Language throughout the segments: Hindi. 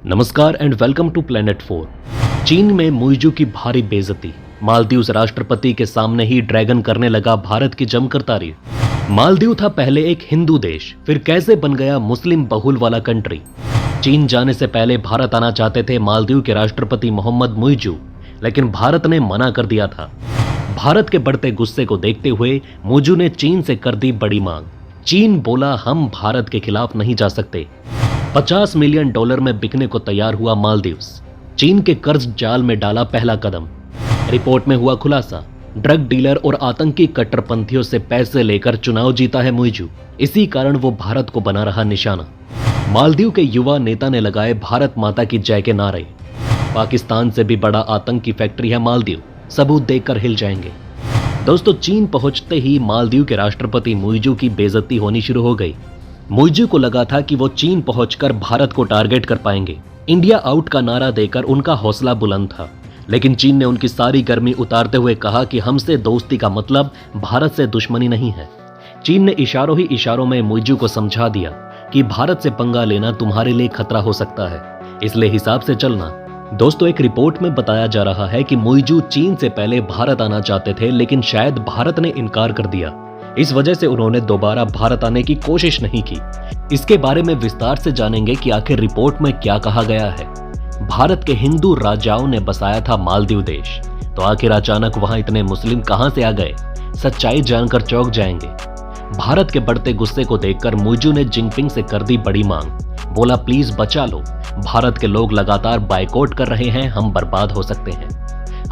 नमस्कार एंड वेलकम टू प्लेनेट 4। चीन में मुइजू की भारी बेइज्जती, मालदीव राष्ट्रपति के सामने ही ड्रैगन करने लगा भारत की जमकर तारीफ। मालदीव था पहले एक हिंदू देश, फिर कैसे बन गया मुस्लिम बहुल वाला कंट्री। चीन जाने से पहले भारत आना चाहते थे मालदीव के राष्ट्रपति मोहम्मद मुइजू, लेकिन भारत ने मना कर दिया था। भारत के बढ़ते गुस्से को देखते हुए मुइजू ने चीन से कर दी बड़ी मांग। चीन बोला, हम भारत के खिलाफ नहीं जा सकते। $50 मिलियन में बिकने को तैयार हुआ मालदीव्स। चीन के कर्ज जाल में डाला पहला कदम। रिपोर्ट में हुआ खुलासा, ड्रग डीलर और आतंकी कट्टरपंथियों से पैसे लेकर चुनाव जीता है मुइजू। इसी कारण वो भारत को बना रहा निशाना। मालदीव के युवा नेता ने लगाए भारत माता की जय के नारे। पाकिस्तान से भी बड़ा आतंकी फैक्ट्री है मालदीव, सबूत देखकर हिल जाएंगे। दोस्तों, चीन पहुंचते ही मालदीव के राष्ट्रपति मुइजू की बेइज्जती होनी शुरू हो गई। मुइजू को लगा था कि वो चीन पहुंचकर भारत को टारगेट कर पाएंगे। इंडिया आउट का नारा देकर उनका हौसला बुलंद था, लेकिन चीन ने उनकी सारी गर्मी उतारते हुए कहा कि हमसे दोस्ती का मतलब भारत से दुश्मनी नहीं है। चीन ने इशारों ही इशारों में मुइजू को समझा दिया कि भारत से पंगा लेना तुम्हारे लिए खतरा हो सकता है, इसलिए हिसाब से चलना। दोस्तों, एक रिपोर्ट में बताया जा रहा है कि मुइजू चीन से पहले भारत आना चाहते थे, लेकिन शायद भारत ने इनकार कर दिया। इस वजह से उन्होंने दोबारा भारत आने की कोशिश नहीं की। इसके बारे में विस्तार से जानेंगे कि आखिर रिपोर्ट में क्या कहा गया है। भारत के हिंदू राजाओं ने बसाया था मालदीव देश, तो आखिर अचानक वहां इतने मुस्लिम कहां से आ गए? सच्चाई जानकर चौंक जाएंगे। भारत के बढ़ते गुस्से को देखकर मुइजू ने जिनपिंग से कर दी बड़ी मांग। बोला, प्लीज बचा लो, भारत के लोग लगातार बायकॉट कर रहे हैं, हम बर्बाद हो सकते हैं।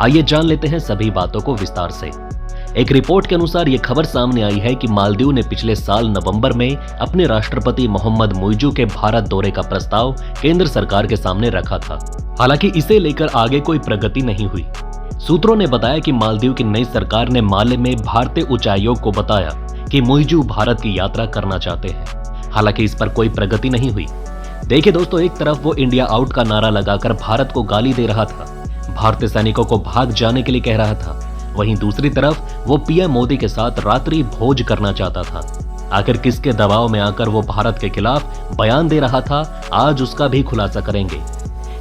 आइए जान लेते हैं सभी बातों को विस्तार से। एक रिपोर्ट के अनुसार यह खबर सामने आई है कि मालदीव ने पिछले साल नवंबर में अपने राष्ट्रपति मोहम्मद मुइजू के भारत दौरे का प्रस्ताव केंद्र सरकार के सामने रखा था। हालांकि इसे लेकर आगे कोई प्रगति नहीं हुई। सूत्रों ने बताया कि मालदीव की नई सरकार ने माले में भारतीय उच्चायोग को बताया कि मुइजू भारत की यात्रा करना चाहते हैं। हालांकि इस पर कोई प्रगति नहीं हुई। देखिए दोस्तों, एक तरफ वो इंडिया आउट का नारा लगाकर भारत को गाली दे रहा था, भारतीय सैनिकों को भाग जाने के लिए कह रहा था। वहीं दूसरी तरफ वो पीएम मोदी के साथ रात्रि भोज करना चाहता था। आखिर किसके दबाव में आकर वो भारत के खिलाफ बयान दे रहा था, आज उसका भी खुलासा करेंगे।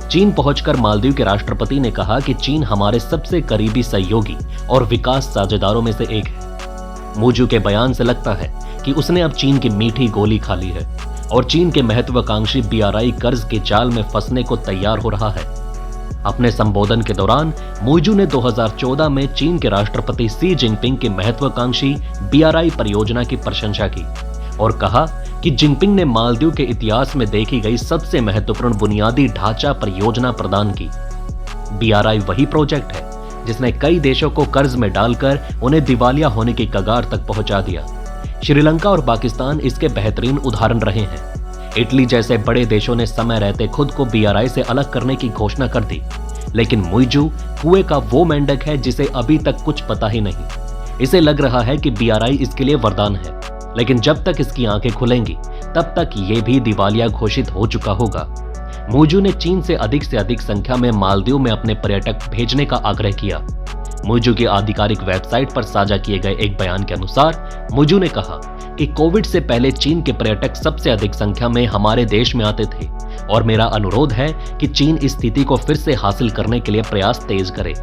चीन पहुंचकर मालदीव के राष्ट्रपति ने कहा कि चीन हमारे सबसे करीबी सहयोगी और विकास साझेदारों में से एक है। मुइजू के बयान से लगता है कि उसने अब चीन की मीठी गोली खा ली है और चीन के महत्वाकांक्षी BRI कर्ज के जाल में फंसने को तैयार हो रहा है। अपने संबोधन के दौरान मुइजू ने 2014 में चीन के राष्ट्रपति शी जिनपिंग की महत्वाकांक्षी BRI परियोजना की प्रशंसा की और कहा कि जिनपिंग ने मालदीव के इतिहास में देखी गई सबसे महत्वपूर्ण बुनियादी ढांचा परियोजना प्रदान की। BRI वही प्रोजेक्ट है जिसने कई देशों को कर्ज में डालकर उन्हें दिवालिया होने की कगार तक पहुंचा दिया। श्रीलंका और पाकिस्तान इसके बेहतरीन उदाहरण रहे हैं। इटली जैसे बड़े देशों ने समय रहते खुद को BRI से अलग करने की घोषणा कर दी, लेकिन मुइजू कुएं का वो मेंढक है जिसे अभी तक कुछ पता ही नहीं। इसे लग रहा है कि BRI इसके लिए वरदान है, लेकिन जब तक इसकी आंखें खुलेंगी तब तक ये भी दिवालिया घोषित हो चुका होगा। मुइजू ने चीन से अधिक संख्या में मालदीव में अपने पर्यटक भेजने का आग्रह किया। मुइजू की आधिकारिक वेबसाइट पर साझा किए गए एक बयान के अनुसार मुइजू ने कहा कि कोविड से पहले चीन के पर्यटक सबसे अधिक संख्या में हमारे देश में आते थे और मेरा अनुरोध है कि चीन इस स्थिति को फिर से हासिल करने के लिए प्रयास तेज करे।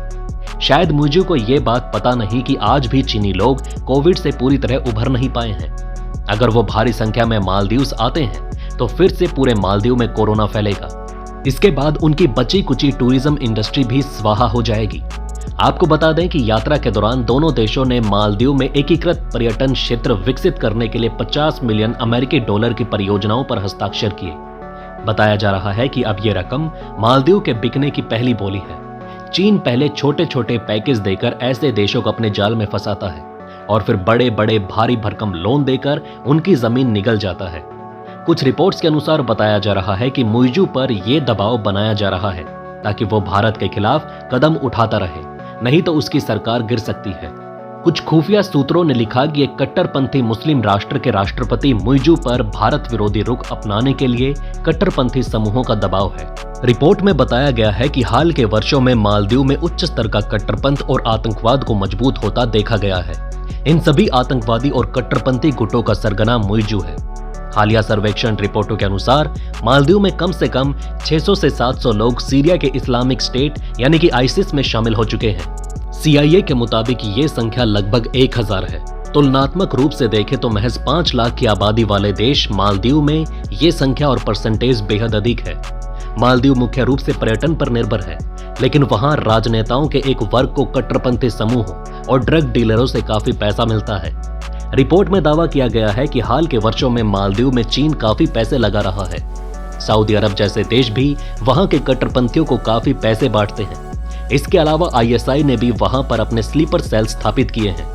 शायद मुइजू को यह बात पता नहीं कि आज भी चीनी लोग कोविड से पूरी तरह उभर नहीं पाए हैं। अगर वो भारी संख्या में मालदीव्स आते हैं तो फिर से पूरे मालदीव में कोरोना फैलेगा। इसके बाद उनकी बची कुची टूरिज्म इंडस्ट्री भी स्वाहा हो जाएगी। आपको बता दें कि यात्रा के दौरान दोनों देशों ने मालदीव में एकीकृत पर्यटन क्षेत्र विकसित करने के लिए $50 मिलियन की परियोजनाओं पर हस्ताक्षर किए। बताया जा रहा है कि अब यह रकम मालदीव के बिकने की पहली बोली है। चीन पहले छोटे छोटे पैकेज देकर ऐसे देशों को अपने जाल में फंसाता है और फिर बड़े बड़े भारी भरकम लोन देकर उनकी जमीन निगल जाता है। कुछ रिपोर्ट्स के अनुसार बताया जा रहा है कि मुइजू पर यह दबाव बनाया जा रहा है ताकि वो भारत के खिलाफ कदम उठाता रहे, नहीं तो उसकी सरकार गिर सकती है। कुछ खुफिया सूत्रों ने लिखा कि एक कट्टरपंथी मुस्लिम राष्ट्र के राष्ट्रपति मुइजू पर भारत विरोधी रुख अपनाने के लिए कट्टरपंथी समूहों का दबाव है। रिपोर्ट में बताया गया है कि हाल के वर्षों में मालदीव में उच्च स्तर का कट्टरपंथ और आतंकवाद को मजबूत होता देखा गया है। इन सभी आतंकवादी और कट्टरपंथी गुटों का सरगना मुइजू है। हालिया सर्वेक्षण रिपोर्टों के अनुसार मालदीव में कम से कम 600 से 700 लोग सीरिया के इस्लामिक स्टेट यानी कि आईसिस में शामिल हो चुके हैं। CIA के मुताबिक ये संख्या लगभग 1000 है। तुलनात्मक रूप से देखें तो महज 5 लाख की आबादी वाले देश मालदीव में ये संख्या और परसेंटेज बेहद अधिक है। मालदीव मुख्य रूप से पर्यटन पर निर्भर है, लेकिन वहां राजनेताओं के एक वर्ग को कट्टरपंथी समूहों और ड्रग डीलरों से काफी पैसा मिलता है। रिपोर्ट में दावा किया गया है कि हाल के वर्षों में मालदीव में चीन काफी पैसे लगा रहा है। सऊदी अरब जैसे देश भी वहां के कट्टरपंथियों को काफी पैसे बांटते हैं। इसके अलावा ISI ने भी वहां पर अपने स्लीपर सेल स्थापित किए हैं।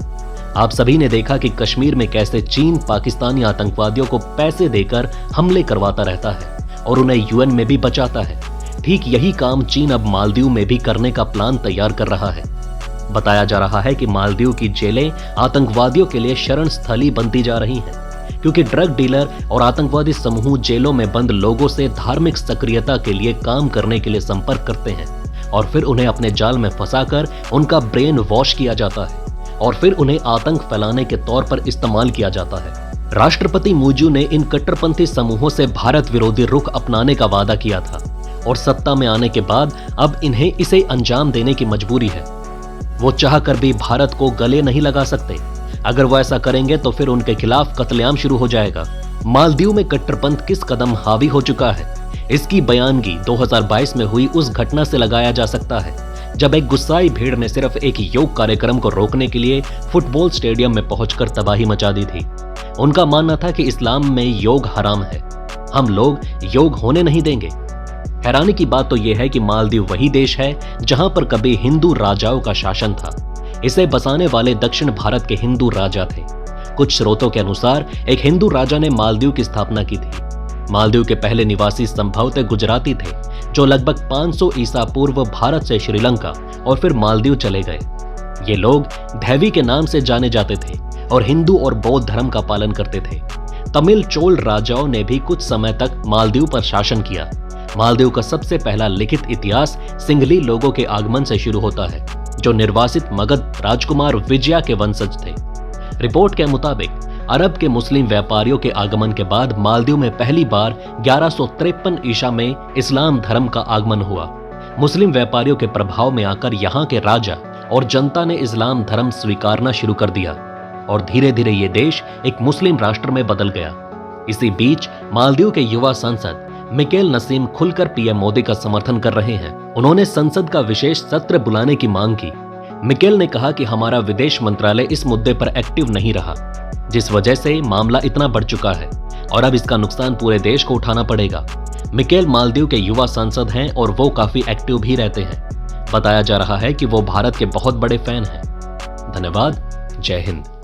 आप सभी ने देखा कि कश्मीर में कैसे चीन पाकिस्तानी आतंकवादियों को पैसे देकर हमले करवाता रहता है और उन्हें UN में भी बचाता है। ठीक यही काम चीन अब मालदीव में भी करने का प्लान तैयार कर रहा है। बताया जा रहा है कि मालदीव की जेलें आतंकवादियों के लिए शरण स्थली बनती जा रही हैं, क्योंकि ड्रग डीलर और आतंकवादी समूह जेलों में बंद लोगों से धार्मिक सक्रियता के लिए काम करने के लिए संपर्क करते हैं और फिर उन्हें अपने जाल में फंसाकर उनका ब्रेन वॉश किया जाता है और फिर उन्हें आतंक फैलाने के तौर पर इस्तेमाल किया जाता है। राष्ट्रपति मूजू ने इन कट्टरपंथी समूहों से भारत विरोधी रुख अपनाने का वादा किया था और सत्ता में आने के बाद अब इन्हें इसे अंजाम देने की मजबूरी है। वो चाहकर भी भारत को गले नहीं लगा सकते। अगर वो ऐसा करेंगे तो फिर उनके खिलाफ कत्लेआम शुरू हो जाएगा। मालदीव में कट्टरपंथ किस कदम हावी हो चुका है, इसकी बयानगी 2022 में हुई उस घटना से लगाया जा सकता है जब एक गुस्साई भीड़ ने सिर्फ एक योग कार्यक्रम को रोकने के लिए फुटबॉल स्टेडियम में पहुंचकर तबाही मचा दी थी। उनका मानना था कि इस्लाम में योग हराम है, हम लोग योग होने नहीं देंगे। हैरानी की बात तो यह है कि मालदीव वही देश है जहां पर कभी हिंदू राजाओं का शासन था। इसे बसाने वाले दक्षिण भारत के हिंदू राजा थे। कुछ स्रोतों के अनुसार एक हिंदू राजा ने मालदीव की स्थापना की थी। मालदीव के पहले निवासी संभवतः गुजराती थे, जो लगभग 500 ईसा पूर्व भारत से श्रीलंका और फिर मालदीव चले गए। ये लोग धैवी के नाम से जाने जाते थे और हिंदू और बौद्ध धर्म का पालन करते थे। तमिल चोल राजाओं ने भी कुछ समय तक मालदीव पर शासन किया। मालदीव का सबसे पहला लिखित इतिहास सिंघली लोगों के आगमन से शुरू होता है, जो निर्वासित मगध राजकुमार विजया के वंशज थे। रिपोर्ट के मुताबिक अरब के मुस्लिम व्यापारियों के आगमन के बाद मालदीव में पहली बार 1153 ईसा में इस्लाम धर्म का आगमन हुआ। मुस्लिम व्यापारियों के प्रभाव में आकर यहाँ के राजा और जनता ने इस्लाम धर्म स्वीकारना शुरू कर दिया और धीरे धीरे ये देश एक मुस्लिम राष्ट्र में बदल गया। इसी बीच मालदीव के युवा सांसद मिकेल नसीम खुलकर PM मोदी का समर्थन कर रहे हैं। उन्होंने संसद का विशेष सत्र बुलाने की मांग की। मिकेल ने कहा कि हमारा विदेश मंत्रालय इस मुद्दे पर एक्टिव नहीं रहा, जिस वजह से मामला इतना बढ़ चुका है और अब इसका नुकसान पूरे देश को उठाना पड़ेगा। मिकेल मालदीव के युवा सांसद हैं और वो काफी एक्टिव भी रहते हैं। बताया जा रहा है कि वो भारत के बहुत बड़े फैन हैं। धन्यवाद। जय हिंद।